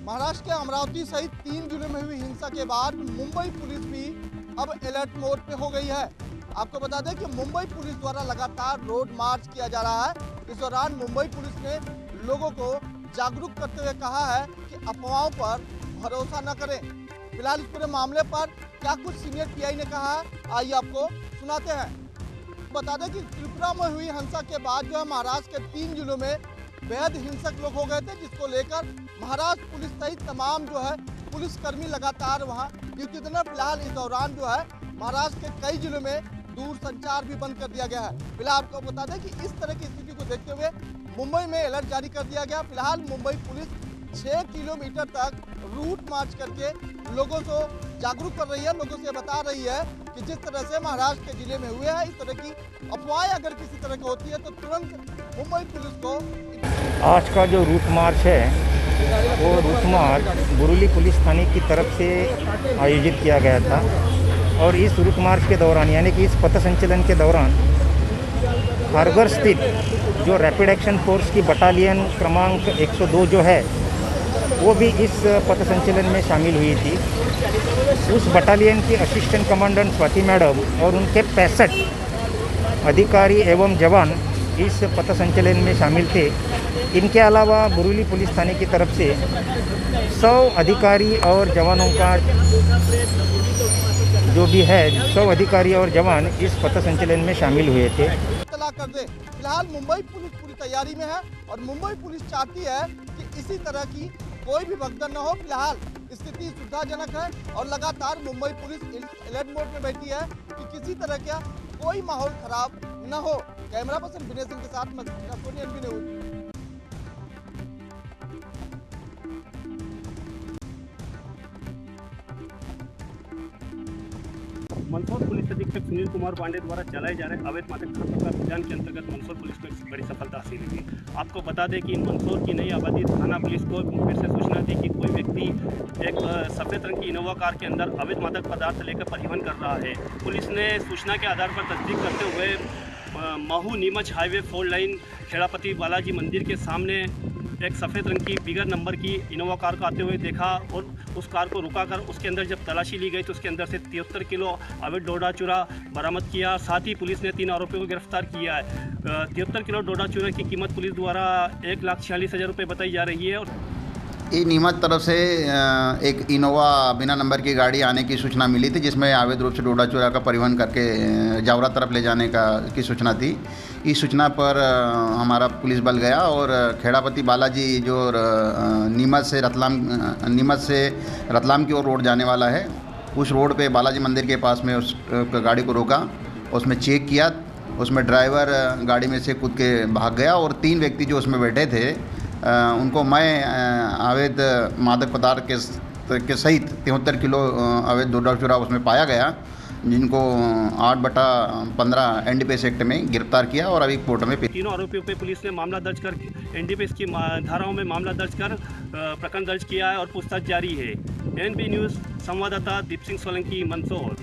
महाराष्ट्र के अमरावती सहित 3 जिलों में हुई हिंसा के बाद मुंबई पुलिस भी अब अलर्ट मोड पे हो गई है। आपको बता दें कि मुंबई पुलिस द्वारा लगातार रोड मार्च किया जा रहा है। इस दौरान मुंबई पुलिस ने लोगों को जागरूक करते हुए कहा है कि अफवाहों पर भरोसा न करें। फिलहाल इस पूरे मामले पर क्या कुछ सीनियर पीआई ने कहा है, आइए आपको सुनाते हैं। बता दें कि त्रिपुरा में हुई हिंसा के बाद जो है महाराष्ट्र के 3 जिलों में बेहद हिंसक लोग हो गए थे, जिसको लेकर महाराष्ट्र पुलिस सहित तमाम जो है पुलिसकर्मी लगातार वहां ड्यूटी देना। फिलहाल इस दौरान जो है महाराष्ट्र के कई जिलों में दूर संचार भी बंद कर दिया गया है। फिलहाल आपको बता दें कि इस तरह की स्थिति को देखते हुए मुंबई में अलर्ट जारी कर दिया गया। फिलहाल मुंबई पुलिस 6 किलोमीटर तक रूट मार्च करके लोगों को जागरूक कर रही है, लोगों से बता रही है कि जिस तरह से महाराष्ट्र के जिले में हुए हैं, इस तरह की अफवाहें अगर किसी तरह की होती है तो तुरंत मुंबई पुलिस को। आज का जो रूट मार्च है वो रूट मार्च बुरुली पुलिस थाने की तरफ से आयोजित किया गया था और इस रूट मार्च के दौरान यानी कि इस पथ संचलन के दौरान खारघर स्थित जो रैपिड एक्शन फोर्स की बटालियन क्रमांक 102 जो है वो भी इस पथ संचलन में शामिल हुई थी। उस बटालियन की असिस्टेंट कमांडेंट स्वाति मैडम और उनके 65 अधिकारी एवं जवान इस पथ संचलन में शामिल थे। इनके अलावा बुरुली पुलिस थाने की तरफ से 100 अधिकारी और जवानों का जो भी है 100 अधिकारी और जवान इस पथ संचलन में शामिल हुए थे। कर दे। फिलहाल मुंबई पुलिस पूरी तैयारी में है और मुंबई पुलिस चाहती है कि इसी तरह की कोई भी भगदड़ न हो। फिलहाल स्थिति सुविधाजनक है और लगातार मुंबई पुलिस अलर्ट मोड में बैठी है कि किसी तरह का कोई माहौल खराब न हो। कैमरा पर्सन विनय सिंह के साथ न्यूज़। मंदसौर पुलिस अधीक्षक सुनील कुमार पांडे द्वारा चलाए जा रहे अवैध मादक द्रव्य अभियान के अंतर्गत मंदसौर पुलिस को एक बड़ी सफलता हासिल हुई। आपको बता दें कि मंदसौर की नई आबादी थाना पुलिस को फिर से सूचना दी कि कोई व्यक्ति एक सफेद रंग की इनोवा कार के अंदर अवैध मादक पदार्थ लेकर परिवहन कर रहा है। पुलिस ने सूचना के आधार पर तस्दीक करते हुए महू नीमच हाईवे 4 लाइन खेड़ापति बालाजी मंदिर के सामने एक सफ़ेद रंग की बिगर नंबर की इनोवा कार को आते हुए देखा और उस कार को रुकाकर उसके अंदर जब तलाशी ली गई तो उसके अंदर से 73 किलो अवैध डोडा चूरा बरामद किया। साथ ही पुलिस ने 3 आरोपियों को गिरफ्तार किया है। 73 किलो डोडा चूरा की कीमत पुलिस द्वारा 1,46,000 रुपये बताई जा रही है। और ये नीमच तरफ से एक इनोवा बिना नंबर की गाड़ी आने की सूचना मिली थी, जिसमें अवैध रूप से डोडा चूरा का परिवहन करके जावरा तरफ ले जाने की सूचना थी। इस सूचना पर हमारा पुलिस बल गया और खेड़ापति बालाजी जो नीमच से रतलाम की ओर रोड जाने वाला है, उस रोड पे बालाजी मंदिर के पास में उस गाड़ी को रोका, उसमें चेक किया। उसमें ड्राइवर गाड़ी में से कूद के भाग गया और 3 व्यक्ति जो उसमें बैठे थे उनको मैं अवैध मादक पदार्थ के सहित 73 किलो अवैध डोडा चूरा उसमें पाया गया, जिनको 8/15 एनडीपीएस एक्ट में गिरफ्तार किया और अभी कोर्ट में तीनों आरोपियों पे पुलिस ने मामला दर्ज कर एनडीपीएस की धाराओं में मामला दर्ज कर प्रकरण दर्ज किया है और पूछताछ जारी है। एनबी न्यूज़ संवाददाता दीप सिंह सोलंकी, मंदसौर।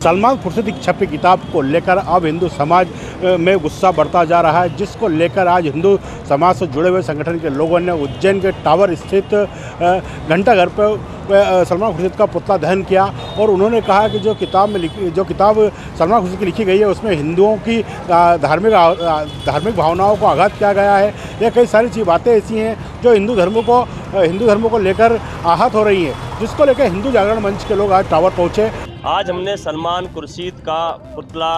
सलमान खुर्शीद की छपी किताब को लेकर अब हिंदू समाज में गुस्सा बढ़ता जा रहा है, जिसको लेकर आज हिंदू समाज से जुड़े हुए संगठन के लोगों ने उज्जैन के टावर स्थित घंटाघर पर सलमान खुर्शीद का पुतला दहन किया और उन्होंने कहा कि जो किताब सलमान खुर्शीद की लिखी गई है उसमें हिंदुओं की धार्मिक भावनाओं को आघात किया गया है। ये कई सारी बातें ऐसी हैं जो हिंदू धर्म को लेकर आहत हो रही हैं, जिसको लेकर हिंदू जागरण मंच के लोग आज टावर पहुँचे। आज हमने सलमान खुर्शीद का पुतला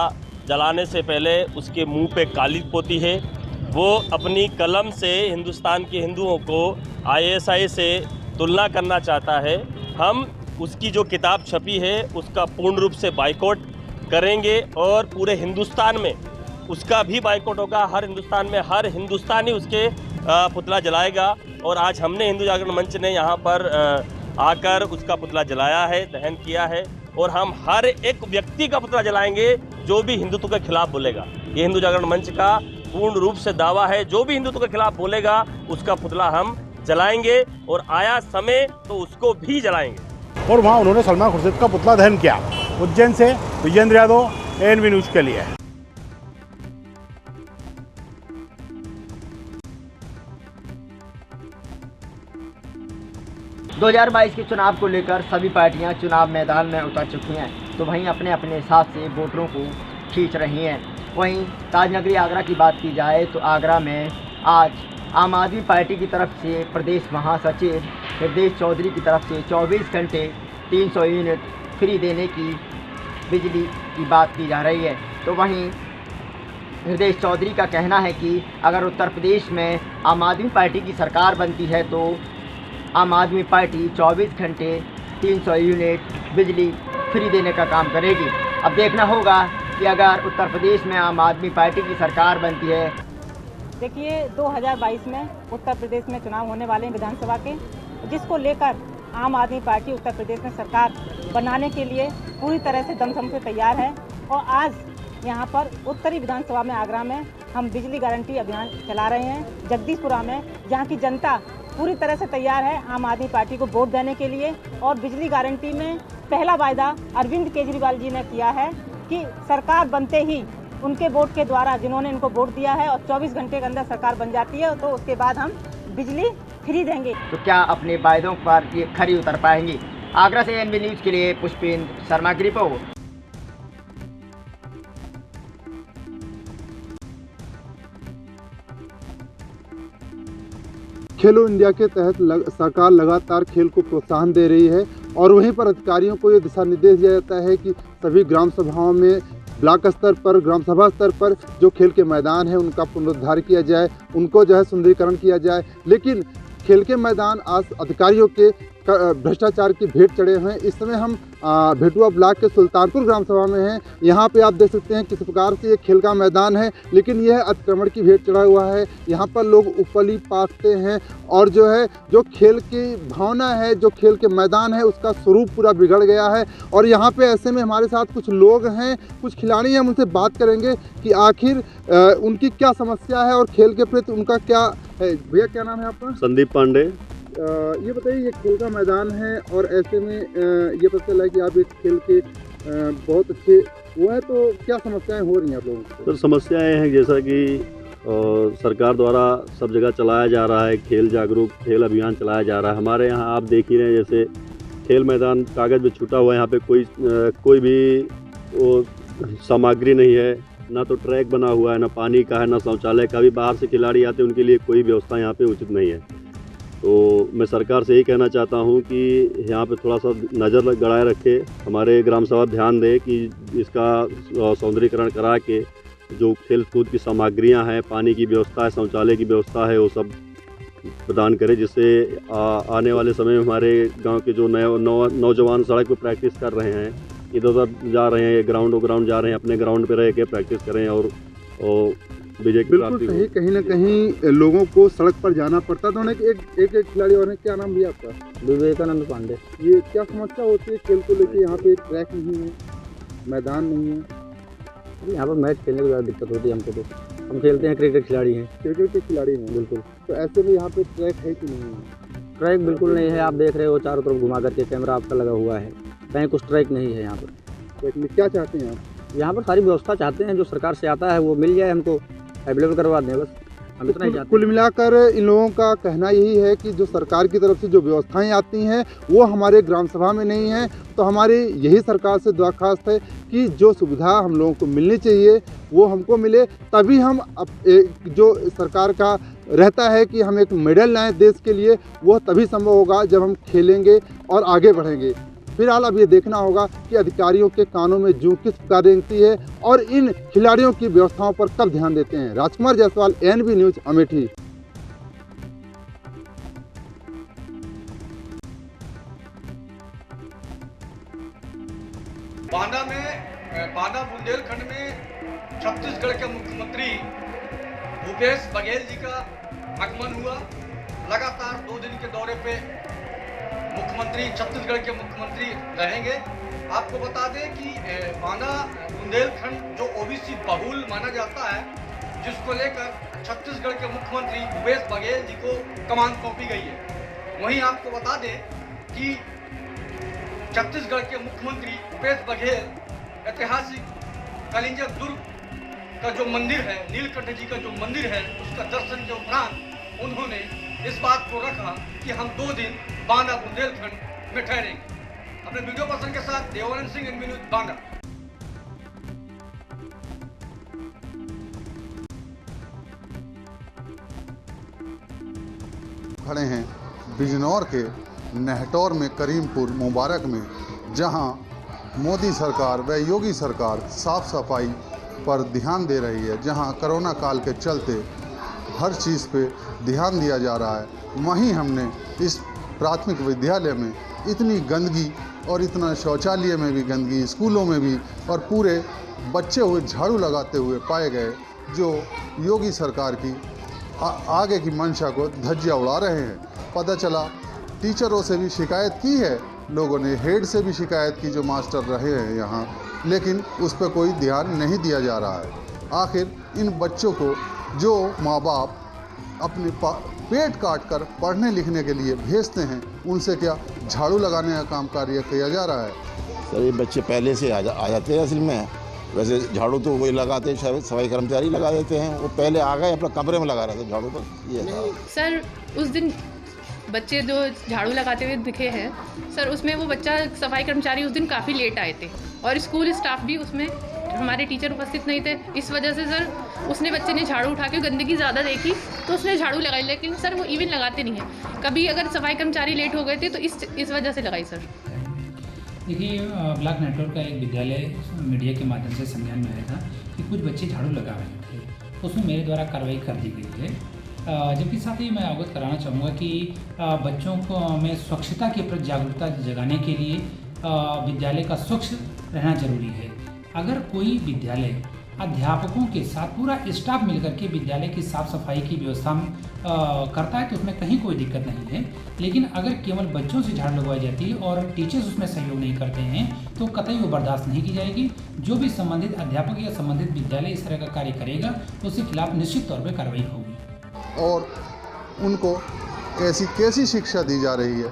जलाने से पहले उसके मुंह पे काली पोती है। वो अपनी कलम से हिंदुस्तान के हिंदुओं को ISI से तुलना करना चाहता है। हम उसकी जो किताब छपी है उसका पूर्ण रूप से बाइकआउट करेंगे और पूरे हिंदुस्तान में उसका भी बाइकआउट होगा। हर हिंदुस्तान में हर हिंदुस्तानी उसके पुतला जलाएगा और आज हमने हिंदू जागरण मंच ने यहाँ पर आकर उसका पुतला जलाया है, दहन किया है और हम हर एक व्यक्ति का पुतला जलाएंगे जो भी हिंदुत्व के खिलाफ बोलेगा। ये हिंदू जागरण मंच का पूर्ण रूप से दावा है, जो भी हिंदुत्व के खिलाफ बोलेगा उसका पुतला हम जलाएंगे और आया समय तो उसको भी जलाएंगे। और वहाँ उन्होंने सलमान खुर्शीद का पुतला दहन किया। उज्जैन से विजेंद्र यादव, एनबी न्यूज़ के लिए। 2022 के चुनाव को लेकर सभी पार्टियां चुनाव मैदान में उतर चुकी हैं, तो वहीं अपने अपने हिसाब से वोटरों को खींच रही हैं। वहीं ताजनगरी आगरा की बात की जाए तो आगरा में आज आम आदमी पार्टी की तरफ से प्रदेश महासचिव हृदय चौधरी की तरफ से 24 घंटे 300 यूनिट फ्री देने की बिजली की बात की जा रही है। तो वहीं हृदय चौधरी का कहना है कि अगर उत्तर प्रदेश में आम आदमी पार्टी की सरकार बनती है तो आम आदमी पार्टी 24 घंटे 300 यूनिट बिजली फ्री देने का काम करेगी। अब देखना होगा कि अगर उत्तर प्रदेश में आम आदमी पार्टी की सरकार बनती है। देखिए 2022 में उत्तर प्रदेश में चुनाव होने वाले हैं विधानसभा के, जिसको लेकर आम आदमी पार्टी उत्तर प्रदेश में सरकार बनाने के लिए पूरी तरह से दमखम से तैयार है। और आज यहाँ पर उत्तरी विधानसभा में आगरा में हम बिजली गारंटी अभियान चला रहे हैं। जगदीशपुरा में जहाँ की जनता पूरी तरह से तैयार है आम आदमी पार्टी को वोट देने के लिए। और बिजली गारंटी में पहला वायदा अरविंद केजरीवाल जी ने किया है कि सरकार बनते ही उनके वोट के द्वारा जिन्होंने इनको वोट दिया है और 24 घंटे के अंदर सरकार बन जाती है तो उसके बाद हम बिजली फ्री देंगे। तो क्या अपने वायदों पर ये खरी उतर पाएंगी? आगरा से एनबी न्यूज़ के लिए पुष्पेंद्र शर्मा की रिपोर्ट। खेलो इंडिया के तहत सरकार लगातार खेल को प्रोत्साहन दे रही है और वहीं पर अधिकारियों को ये दिशा निर्देश दिया जाता है कि सभी ग्राम सभाओं में ब्लॉक स्तर पर, ग्राम सभा स्तर पर जो खेल के मैदान है उनका पुनरुद्धार किया जाए, उनको जो है सुंदरीकरण किया जाए। लेकिन खेल के मैदान आज अधिकारियों के भ्रष्टाचार की भेंट चढ़े हुए हैं। इस समय हम भेटुआ ब्लॉक के सुल्तानपुर ग्राम सभा में हैं। यहाँ पे आप देख सकते हैं किस प्रकार से ये खेल का मैदान है, लेकिन यह अतिक्रमण की भेंट चढ़ा हुआ है। यहाँ पर लोग उपली पासते हैं और जो है जो खेल की भावना है, जो खेल के मैदान है उसका स्वरूप पूरा बिगड़ गया है। और यहाँ पे ऐसे में हमारे साथ कुछ लोग हैं, कुछ खिलाड़ी हैं, हम उनसे बात करेंगे कि आखिर उनकी क्या समस्या है और खेल के प्रति उनका क्या है। भैया क्या नाम है आपका? संदीप पांडे। ये बताइए, ये खेल का मैदान है और ऐसे में ये पता चला है कि आप एक खेल के बहुत अच्छे वो है, तो क्या समस्याएं हो रही हैं आप लोगों को? सर समस्याएं हैं जैसा कि सरकार द्वारा सब जगह चलाया जा रहा है, खेल जागरूक खेल अभियान चलाया जा रहा है। हमारे यहाँ आप देख ही रहे हैं जैसे खेल मैदान कागज़ में छूटा हुआ है। यहाँ पे कोई भी वो सामग्री नहीं है, ना तो ट्रैक बना हुआ है, ना पानी का है, ना शौचालय का। भी बाहर से खिलाड़ी आते हैं उनके लिए कोई व्यवस्था यहाँ पे उचित नहीं है। तो मैं सरकार से यही कहना चाहता हूँ कि यहाँ पे थोड़ा सा नज़र गड़ाए रखे, हमारे ग्राम सभा ध्यान दे कि इसका सौंदर्यीकरण करा के जो खेल कूद की सामग्रियाँ हैं, पानी की व्यवस्था है, शौचालय की व्यवस्था है, वो सब प्रदान करे, जिससे आने वाले समय में हमारे गांव के जो नौजवान सड़क पर प्रैक्टिस कर रहे हैं, इधर उधर जा रहे हैं, ग्राउंड जा रहे हैं, अपने ग्राउंड पे रह के प्रैक्टिस करें और विजय की प्राप्ति। बिल्कुल सही। कहीं ना कहीं लोगों को सड़क पर जाना पड़ता है। तो एक खिलाड़ी और है, क्या नाम भी आपका? विवेकानंद पांडे। ये क्या समस्या होती है खेल को लेके? यहाँ पे एक ट्रैक नहीं है, मैदान नहीं है, यहाँ पर मैच खेलने की ज़्यादा दिक्कत होती है हमको। तो हम खेलते हैं, क्रिकेट खिलाड़ी हैं। क्रिकेट के खिलाड़ी हैं, बिल्कुल। तो ऐसे में यहाँ पे ट्रैक है कि नहीं है? ट्रैक बिल्कुल नहीं है। आप देख रहे हो चारों तरफ घुमा करके कैमरा आपका लगा हुआ है, कहीं कुछ ट्रैक नहीं है यहाँ पर। ट्रैक में क्या चाहते हैं आप? यहाँ पर सारी व्यवस्था चाहते हैं, जो सरकार से आता है वो मिल जाए, हमको अवेलेबल करवा दें, बस हम इतना ही चाहते हैं। कुल मिलाकर इन लोगों का कहना यही है कि जो सरकार की तरफ से जो व्यवस्थाएं आती हैं वो हमारे ग्राम सभा में नहीं है। तो हमारी यही सरकार से दरख्वास्त है कि जो सुविधा हम लोगों को मिलनी चाहिए वो हमको मिले, तभी हम जो सरकार का रहता है कि हम एक मेडल लाएं देश के लिए, वो तभी संभव होगा जब हम खेलेंगे और आगे बढ़ेंगे। फिलहाल अब ये देखना होगा कि अधिकारियों के कानों में जूं किस प्रकार रेंगती है और इन खिलाड़ियों की व्यवस्थाओं पर कब ध्यान देते हैं। राजकुमार जायसवाल, एनबी न्यूज़, अमेठी। बांदा बुंदेलखंड में छत्तीसगढ़ के मुख्यमंत्री भूपेश बघेल जी का आगमन हुआ। लगातार 2 दिन के दौरे पे मुख्यमंत्री छत्तीसगढ़ के मुख्यमंत्री रहेंगे। आपको बता दें कि बांदा बुंदेलखंड जो ओबीसी बहुल माना जाता है, जिसको लेकर छत्तीसगढ़ के मुख्यमंत्री भूपेश बघेल जी को कमान सौंपी गई है। वहीं आपको बता दें कि छत्तीसगढ़ के मुख्यमंत्री भूपेश बघेल ऐतिहासिक कलिंजर दुर्ग का जो मंदिर है, नीलकंठ जी का जो मंदिर है, उसका दर्शन के उपरांत उन्होंने इस बात को रखा कि हम 2 दिन बांदा बुंदेलखंड में ठहरेंगे। अपने वीडियो पर्सन के साथ देवानंद सिंह, एनबी न्यूज़, बांदा। खड़े हैं बिजनौर के नहटौर में, करीमपुर मुबारक में, जहां मोदी सरकार व योगी सरकार साफ सफाई पर ध्यान दे रही है, जहां कोरोना काल के चलते हर चीज़ पे ध्यान दिया जा रहा है। वहीं हमने इस प्राथमिक विद्यालय में इतनी गंदगी और इतना शौचालय में भी गंदगी, स्कूलों में भी, और पूरे बच्चे हुए झाड़ू लगाते हुए पाए गए, जो योगी सरकार की आगे की मंशा को धज्जियां उड़ा रहे हैं। पता चला टीचरों से भी शिकायत की है लोगों ने, हेड से भी शिकायत की जो मास्टर रहे हैं यहाँ, लेकिन उस पर कोई ध्यान नहीं दिया जा रहा है। आखिर इन बच्चों को जो माँ बाप अपने पेट काट कर पढ़ने लिखने के लिए भेजते हैं, उनसे क्या झाड़ू लगाने का काम कार्य किया जा रहा है? सर ये बच्चे पहले से आ जाते हैं असल में। वैसे झाड़ू तो वही लगाते हैं, शायद सफाई कर्मचारी लगा देते हैं, वो पहले आ गए अपने कमरे में लगा रहे थे झाड़ू। तो ये सर उस दिन बच्चे जो झाड़ू लगाते हुए दिखे हैं सर, उसमें वो बच्चा सफाई कर्मचारी उस दिन काफ़ी लेट आए थे और स्कूल स्टाफ भी उसमें, हमारे टीचर उपस्थित नहीं थे। इस वजह से सर उसने बच्चे ने झाड़ू उठा के गंदगी ज़्यादा देखी तो उसने झाड़ू लगाई, लेकिन सर वो इवन लगाते नहीं हैं। कभी अगर सफाई कर्मचारी लेट हो गए थे तो इस वजह से लगाई सर। देखिए ब्लॉक नेटवर्क का एक विद्यालय मीडिया के माध्यम से संज्ञान में आया था कि कुछ बच्चे झाड़ू लगा रहे थे, उसमें मेरे द्वारा कार्रवाई कर दी गई है। जबकि साथ ही मैं अवगत कराना चाहूँगा कि बच्चों को में स्वच्छता के प्रति जागरूकता जगाने के लिए विद्यालय का स्वच्छ रहना जरूरी है। अगर कोई विद्यालय अध्यापकों के साथ पूरा स्टाफ मिलकर के विद्यालय की साफ सफाई की व्यवस्था करता है तो उसमें कहीं कोई दिक्कत नहीं है, लेकिन अगर केवल बच्चों से झाड़ू लगवाई जाती है और टीचर्स उसमें सहयोग नहीं करते हैं तो कतई वो बर्दाश्त नहीं की जाएगी। जो भी संबंधित अध्यापक या संबंधित विद्यालय इस तरह का कार्य करेगा तो उसके खिलाफ निश्चित तौर पर कार्रवाई होगी। और उनको कैसी शिक्षा दी जा रही है,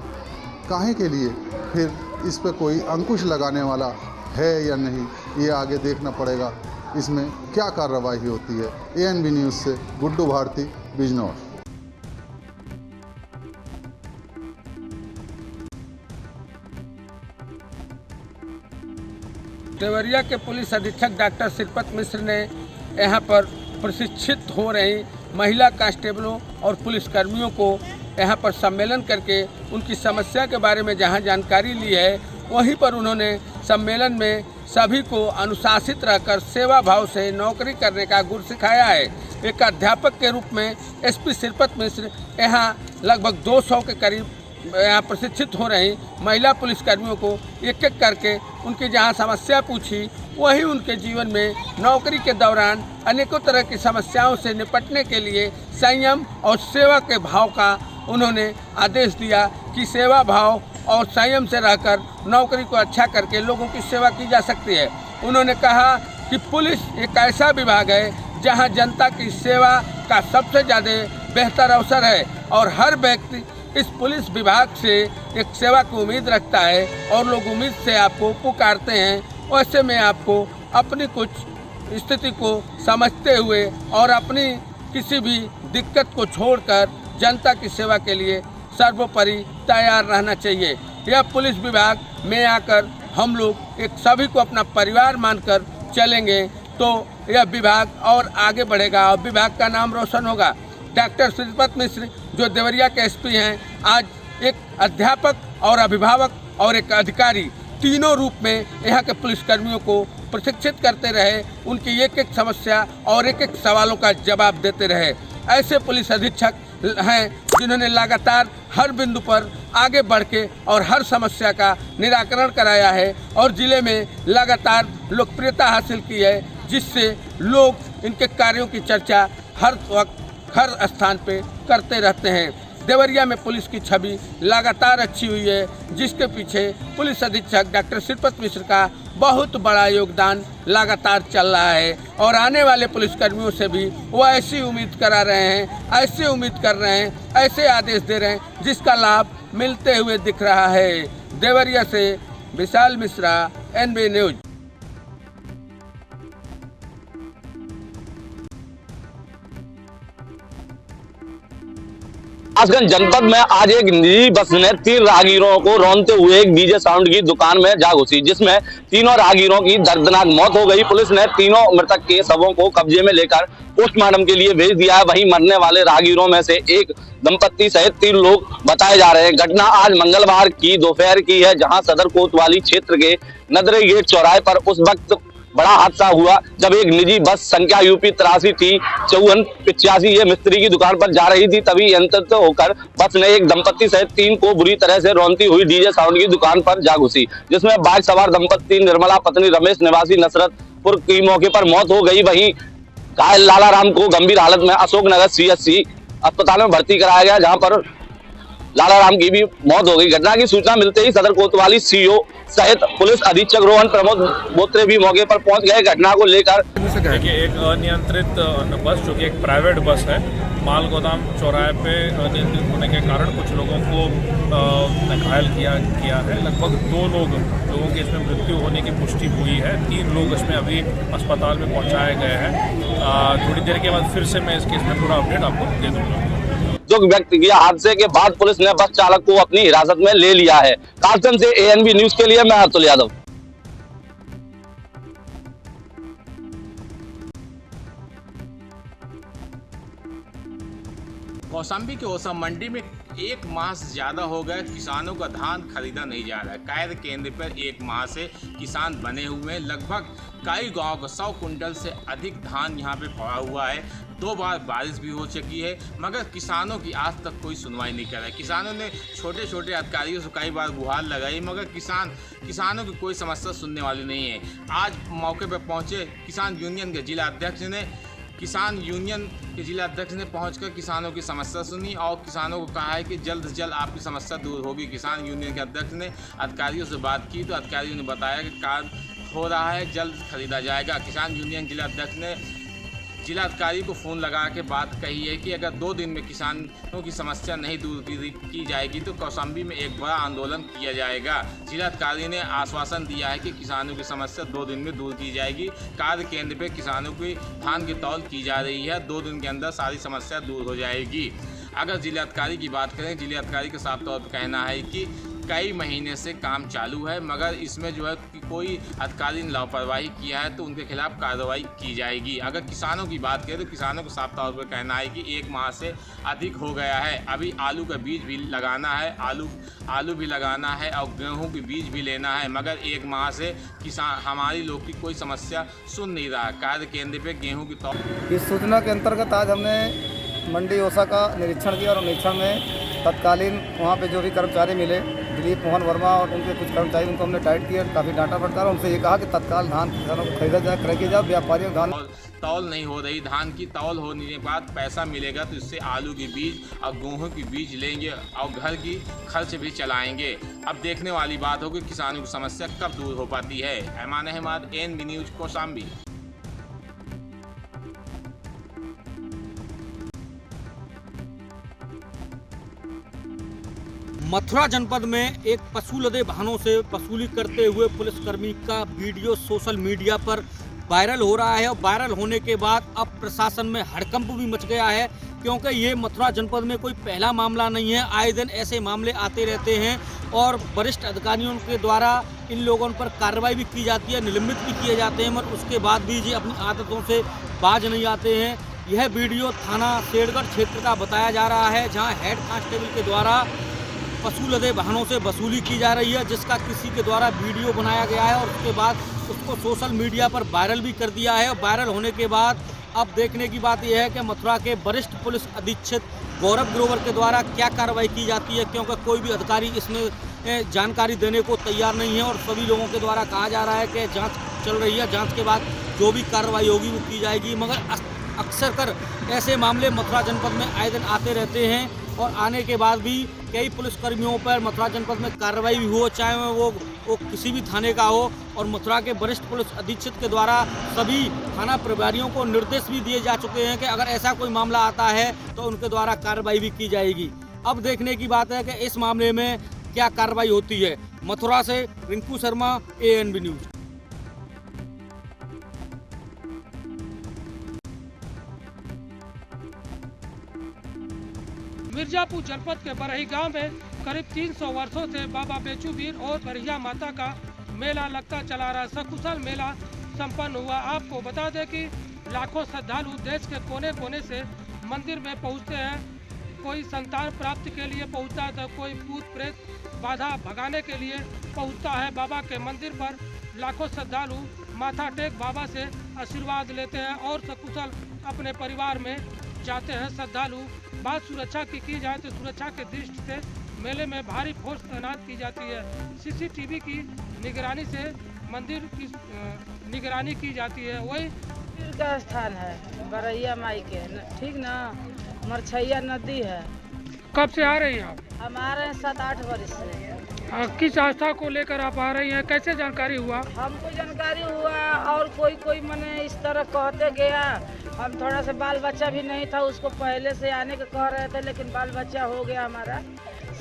काहे के लिए, फिर इस पर कोई अंकुश लगाने वाला है या नहीं, ये आगे देखना पड़ेगा। इसमें क्या कार्रवाई होती है। एएनबी न्यूज़ से गुड्डू भारती, बिजनौर। देवरिया के पुलिस अधीक्षक डॉक्टर श्रीपत मिश्र ने यहाँ पर प्रशिक्षित हो रही महिला कांस्टेबलों और पुलिसकर्मियों को यहाँ पर सम्मेलन करके उनकी समस्या के बारे में जहाँ जानकारी ली है, वहीं पर उन्होंने सम्मेलन में सभी को अनुशासित रहकर सेवा भाव से नौकरी करने का गुर सिखाया है। एक अध्यापक के रूप में एसपी श्रीपत मिश्र यहाँ लगभग 200 के करीब यहाँ प्रशिक्षित हो रही महिला पुलिसकर्मियों को एक एक करके उनकी जहाँ समस्या पूछी, वहीं उनके जीवन में नौकरी के दौरान अनेकों तरह की समस्याओं से निपटने के लिए संयम और सेवा के भाव का उन्होंने आदेश दिया कि सेवा भाव और संयम से रहकर नौकरी को अच्छा करके लोगों की सेवा की जा सकती है। उन्होंने कहा कि पुलिस एक ऐसा विभाग है जहां जनता की सेवा का सबसे ज़्यादा बेहतर अवसर है और हर व्यक्ति इस पुलिस विभाग से एक सेवा की उम्मीद रखता है और लोग उम्मीद से आपको पुकारते हैं। वैसे में आपको अपनी कुछ स्थिति को समझते हुए और अपनी किसी भी दिक्कत को छोड़कर जनता की सेवा के लिए सर्वोपरि तैयार रहना चाहिए। यह पुलिस विभाग में आकर हम लोग एक सभी को अपना परिवार मानकर चलेंगे तो यह विभाग और आगे बढ़ेगा और विभाग का नाम रोशन होगा। डॉक्टर श्रीपत मिश्र जो देवरिया के एसपी हैं, आज एक अध्यापक और अभिभावक और एक अधिकारी तीनों रूप में यहाँ के पुलिसकर्मियों को प्रशिक्षित करते रहे, उनकी एक एक समस्या और एक एक सवालों का जवाब देते रहे। ऐसे पुलिस अधीक्षक हैं जिन्होंने लगातार हर बिंदु पर आगे बढ़ के और हर समस्या का निराकरण कराया है और जिले में लगातार लोकप्रियता हासिल की है, जिससे लोग इनके कार्यों की चर्चा हर वक्त हर स्थान पे करते रहते हैं। देवरिया में पुलिस की छवि लगातार अच्छी हुई है, जिसके पीछे पुलिस अधीक्षक डॉक्टर श्रीपत मिश्र का बहुत बड़ा योगदान लगातार चल रहा है और आने वाले पुलिसकर्मियों से भी वो ऐसी उम्मीद करा रहे हैं, ऐसे उम्मीद कर रहे हैं, ऐसे आदेश दे रहे हैं जिसका लाभ मिलते हुए दिख रहा है। देवरिया से विशाल मिश्रा, एनबी न्यूज। कासगंज जनपद में आज एक निजी बस ने 3 राहगीरों को रौंदते हुए एक डीजे साउंड की दुकान में जा घुसी, जिसमें तीनों राहगीरों की दर्दनाक मौत हो गई। पुलिस ने तीनों मृतक के शवों को कब्जे में लेकर पोस्टमार्टम के लिए भेज दिया है। वहीं मरने वाले राहगीरों में से एक दंपत्ति सहित 3 लोग बताए जा रहे हैं। घटना आज मंगलवार की दोपहर की है, जहां सदर कोतवाली क्षेत्र के नदरे गेट चौराहे पर उस वक्त बड़ा हादसा हुआ जब एक निजी बस संख्या यूपी 83 थी 5485 ये मिस्त्री की दुकान पर जा रही थी। तभी यंत्रित होकर बस ने एक दंपत्ति सहित 3 को बुरी तरह से रौंदती हुई डीजे साउंड की दुकान पर जा घुसी, जिसमें बाइक सवार दंपत्ति निर्मला पत्नी रमेश निवासी नसरतपुर की मौके पर मौत हो गई। वहीं घायल लालाराम को गंभीर हालत में अशोकनगर CHC अस्पताल में भर्ती कराया गया, जहां पर लालाराम की भी मौत हो गई। घटना की सूचना मिलते ही सदर कोतवाली CO सहित पुलिस अधीक्षक रोहन प्रमोद बोत्रे भी मौके पर पहुंच गए। घटना को लेकर देखिए, एक अनियंत्रित बस जो कि एक प्राइवेट बस है, माल गोदाम चौराहे पे अनियंत्रित होने के कारण कुछ लोगों को घायल किया है। लगभग 2 लोगों की इसमें मृत्यु होने की पुष्टि हुई है। 3 लोग इसमें अभी अस्पताल में पहुंचाए गए हैं। थोड़ी देर के बाद फिर से मैं इस केस में पूरा अपडेट आपको दे दूंगा। दुख व्यक्त किया। हादसे के बाद पुलिस ने बस चालक को अपनी हिरासत में ले लिया है। कासगंज से ANB न्यूज के लिए मैं अतुल यादव। कौशाम्बी के ओसा मंडी में 1 माह से ज़्यादा हो गए किसानों का धान खरीदा नहीं जा रहा है। कैद केंद्र पर 1 माह से किसान बने हुए हैं। लगभग कई गांव का 100 कुंटल से अधिक धान यहां पे पड़ा हुआ है। 2 बार बारिश भी हो चुकी है, मगर किसानों की आज तक कोई सुनवाई नहीं कर रहा है। किसानों ने छोटे छोटे अधिकारियों से कई बार गुहार लगाई, मगर किसानों की कोई समस्या सुनने वाली नहीं है। आज मौके पर पहुंचे किसान यूनियन के जिला अध्यक्ष ने पहुंचकर किसानों की समस्या सुनी और किसानों को कहा है कि जल्द से जल्द आपकी समस्या दूर होगी। किसान यूनियन के अध्यक्ष ने अधिकारियों से बात की तो अधिकारियों ने बताया कि कार्य हो रहा है, जल्द खरीदा जाएगा। किसान यूनियन जिला अध्यक्ष ने जिलाधिकारी को फ़ोन लगा के बात कही है कि अगर 2 दिन में किसानों की समस्या नहीं दूर की जाएगी तो कौशाम्बी में एक बड़ा आंदोलन किया जाएगा। जिलाधिकारी ने आश्वासन दिया है कि किसानों की समस्या 2 दिन में दूर की जाएगी। कार्य केंद्र पर किसानों की धान की तौल की जा रही है। 2 दिन के अंदर सारी समस्या दूर हो जाएगी। अगर जिलाधिकारी की बात करें, जिलाधिकारी का साफ तौर पर कहना है कि कई महीने से काम चालू है, मगर इसमें जो है कि कोई अधिकारी ने लापरवाही किया है तो उनके खिलाफ कार्रवाई की जाएगी। अगर किसानों की बात करें तो किसानों को साफ तौर पर कहना है कि 1 माह से अधिक हो गया है। अभी आलू का बीज भी लगाना है, आलू भी लगाना है और गेहूं के बीज भी लेना है, मगर 1 माह से किसान हमारी लोग की कोई समस्या सुन नहीं रहा। कार्य केंद्र पे गेहूँ की तौल। इस सूचना के अंतर्गत आज हमने मंडी ओसा का निरीक्षण किया और निरीक्षण में तत्कालीन वहाँ पे जो भी कर्मचारी मिले, दिलीप मोहन वर्मा और उनके कुछ कर्मचारी, उनको हमने टाइट किया, काफ़ी डांटा फटकारा। उनसे ये कहा कि तत्काल धान किसानों को खरीदा जाए, क्रय किया जाए। व्यापारियों धान तौल नहीं हो रही, धान की तौल होने के बाद पैसा मिलेगा तो इससे आलू की बीज और गेहूँ की बीज लेंगे और घर की खर्च भी चलाएंगे। अब देखने वाली बात होगी किसानों की समस्या कब दूर हो पाती है। Aiman Ahmad, ANB news, Kaushambi. मथुरा जनपद में एक पशु लदे वाहनों से वसूली करते हुए पुलिसकर्मी का वीडियो सोशल मीडिया पर वायरल हो रहा है और वायरल होने के बाद अब प्रशासन में हड़कंप भी मच गया है, क्योंकि ये मथुरा जनपद में कोई पहला मामला नहीं है। आए दिन ऐसे मामले आते रहते हैं और वरिष्ठ अधिकारियों के द्वारा इन लोगों पर कार्रवाई भी की जाती है, निलंबित भी किए जाते हैं, मगर उसके बाद भी ये अपनी आदतों से बाज नहीं आते हैं। यह वीडियो थाना शेरगढ़ क्षेत्र का बताया जा रहा है, जहाँ हेड कांस्टेबल के द्वारा पशु लदे वाहनों से वसूली की जा रही है, जिसका किसी के द्वारा वीडियो बनाया गया है और उसके बाद उसको सोशल मीडिया पर वायरल भी कर दिया है। और वायरल होने के बाद अब देखने की बात यह है कि मथुरा के वरिष्ठ पुलिस अधीक्षक गौरव ग्रोवर के द्वारा क्या कार्रवाई की जाती है, क्योंकि कोई भी अधिकारी इसमें जानकारी देने को तैयार नहीं है और सभी लोगों के द्वारा कहा जा रहा है कि जाँच चल रही है, जाँच के बाद जो भी कार्रवाई होगी वो की जाएगी। मगर अक्सर कर ऐसे मामले मथुरा जनपद में आए दिन आते रहते हैं और आने के बाद भी कई पुलिसकर्मियों पर मथुरा जनपद में कार्रवाई भी हो, चाहे वो किसी भी थाने का हो। और मथुरा के वरिष्ठ पुलिस अधीक्षक के द्वारा सभी थाना प्रभारियों को निर्देश भी दिए जा चुके हैं कि अगर ऐसा कोई मामला आता है तो उनके द्वारा कार्रवाई भी की जाएगी। अब देखने की बात है कि इस मामले में क्या कार्रवाई होती है। मथुरा से रिंकू शर्मा, ANB न्यूज। मिर्जापुर जनपद के बरही गांव में करीब 300 वर्षों से बाबा बेचूवीर और बरहिया माता का मेला लगता चला रहा। सकुशल मेला संपन्न हुआ। आपको बता दें कि लाखों श्रद्धालु देश के कोने कोने से मंदिर में पहुंचते हैं। कोई संतान प्राप्ति के लिए पहुंचता है तो कोई भूत प्रेत बाधा भगाने के लिए पहुंचता है। बाबा के मंदिर पर लाखों श्रद्धालु माथा टेक बाबा से आशीर्वाद लेते हैं और सकुशल अपने परिवार में जाते हैं। श्रद्धालु बात सुरक्षा की जाए तो सुरक्षा के दृष्टि से मेले में भारी फोर्स तैनात की जाती है। सीसीटीवी की निगरानी से मंदिर की निगरानी की जाती है। वही का स्थान है बरैया माई के, ठीक ना, मरछैया नदी है। कब से आ रही हैं आप? हम आ रहे हैं 7-8 वर्ष से। किस आस्था को लेकर आप आ रही हैं? कैसे जानकारी हुआ? हमको जानकारी हुआ और कोई मने इस तरह कहते गया। हम थोड़ा सा बाल बच्चा भी नहीं था, उसको पहले से आने के कह रहे थे, लेकिन बाल बच्चा हो गया हमारा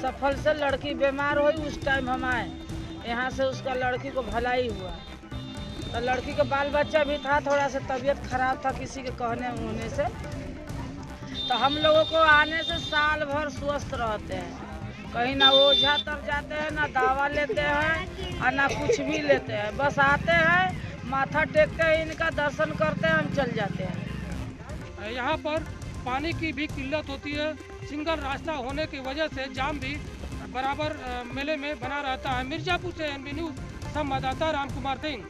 सफल से। लड़की बीमार हुई उस टाइम हम आए यहाँ से, उसका लड़की को भलाई हुआ। तो लड़की का बाल बच्चा भी था, थोड़ा सा तबीयत खराब था किसी के कहने होने से। तो हम लोगों को आने से साल भर स्वस्थ रहते हैं। कहीं ना ओझा तर जाते हैं, ना दवा लेते हैं और ना कुछ भी लेते हैं। बस आते हैं, माथा टेकते हैं, इनका दर्शन करते हैं, हम चल जाते हैं। यहाँ पर पानी की भी किल्लत होती है। सिंगल रास्ता होने की वजह से जाम भी बराबर मेले में बना रहता है। मिर्जापुर से एनबी न्यूज़ संवाददाता राम कुमार सिंह।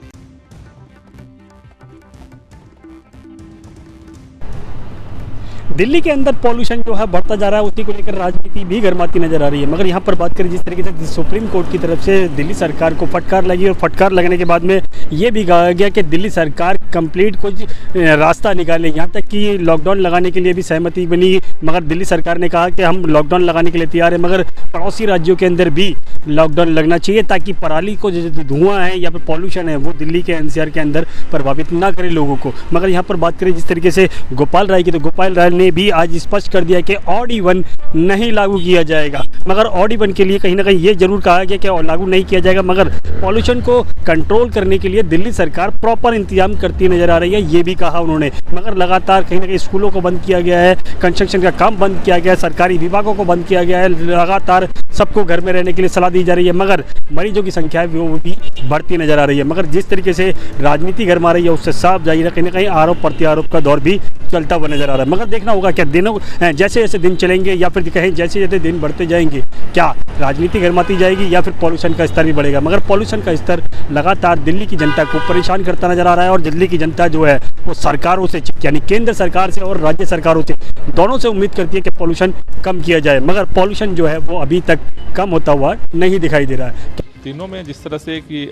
दिल्ली के अंदर पॉल्यूशन जो है बढ़ता जा रहा है, उसी को लेकर राजनीति भी गर्माती नजर आ रही है। मगर यहाँ पर बात करें जिस तरीके से सुप्रीम कोर्ट की तरफ से दिल्ली सरकार को फटकार लगी और फटकार लगने के बाद में ये भी कहा गया कि दिल्ली सरकार कंप्लीट कुछ रास्ता निकाले। यहाँ तक कि लॉकडाउन लगाने के लिए भी सहमति बनी, मगर दिल्ली सरकार ने कहा कि हम लॉकडाउन लगाने के लिए तैयार है, मगर पड़ोसी राज्यों के अंदर भी लॉकडाउन लगना चाहिए ताकि पराली को जो धुआं है या फिर पॉल्यूशन है वो दिल्ली के एनसीआर के अंदर प्रभावित ना करे लोगों को। मगर यहाँ पर बात करें जिस तरीके से गोपाल राय की, तो गोपाल राय ने भी आज स्पष्ट कर दिया कि ऑड इवन नहीं लागू किया जाएगा। मगर ऑड इवन के लिए कहीं ना कहीं ये जरूर कहा गया कि लागू नहीं किया जाएगा, मगर पॉल्यूशन को कंट्रोल करने के लिए दिल्ली सरकार प्रॉपर इंतजाम करती नजर आ रही है, ये भी कहा उन्होंने। मगर लगातार कहीं ना कहीं स्कूलों को बंद किया गया है, कंस्ट्रक्शन का काम बंद किया गया है, सरकारी विभागों को बंद किया गया है, लगातार सबको घर में रहने के लिए सलाह दी जा रही है, मगर मरीजों की संख्या वो भी बढ़ती नजर आ रही है। मगर जिस तरीके से राजनीति गरमा रही है उससे साफ जाहिर है कहीं ना कहीं आरोप प्रत्यारोप का दौर भी चलता हुआ नजर आ रहा है। मगर देखना होगा क्या दिनों जैसे जैसे दिन चलेंगे या फिर कहें जैसे जैसे दिन बढ़ते जाएंगे, क्या राजनीति गरमाती जाएगी या फिर पॉल्यूशन का स्तर भी बढ़ेगा। मगर पॉल्यूशन का स्तर लगातार दिल्ली की जनता को परेशान करता नजर आ रहा है और दिल्ली की जनता जो है वो सरकारों से, यानी केंद्र सरकार से और राज्य सरकारों से, दोनों से उम्मीद करती है कि पॉल्यूशन कम किया जाए। मगर पॉल्यूशन जो है वो अभी तक कम होता हुआ नहीं दिखाई दे रहा है। तीनों में जिस तरह से कि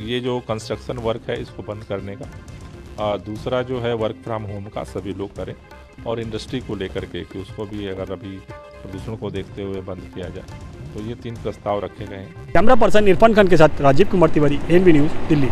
ये जो कंस्ट्रक्शन वर्क है इसको बंद करने का, दूसरा जो है वर्क फ्रॉम होम का सभी लोग करें, और इंडस्ट्री को लेकर के कि उसको भी अगर अभी प्रदूषण को देखते हुए बंद किया जाए, तो ये 3 प्रस्ताव रखे गए हैं। कैमरा पर्सन इरफान खान के साथ राजीव कुमार तिवारी, एनबी न्यूज़, दिल्ली।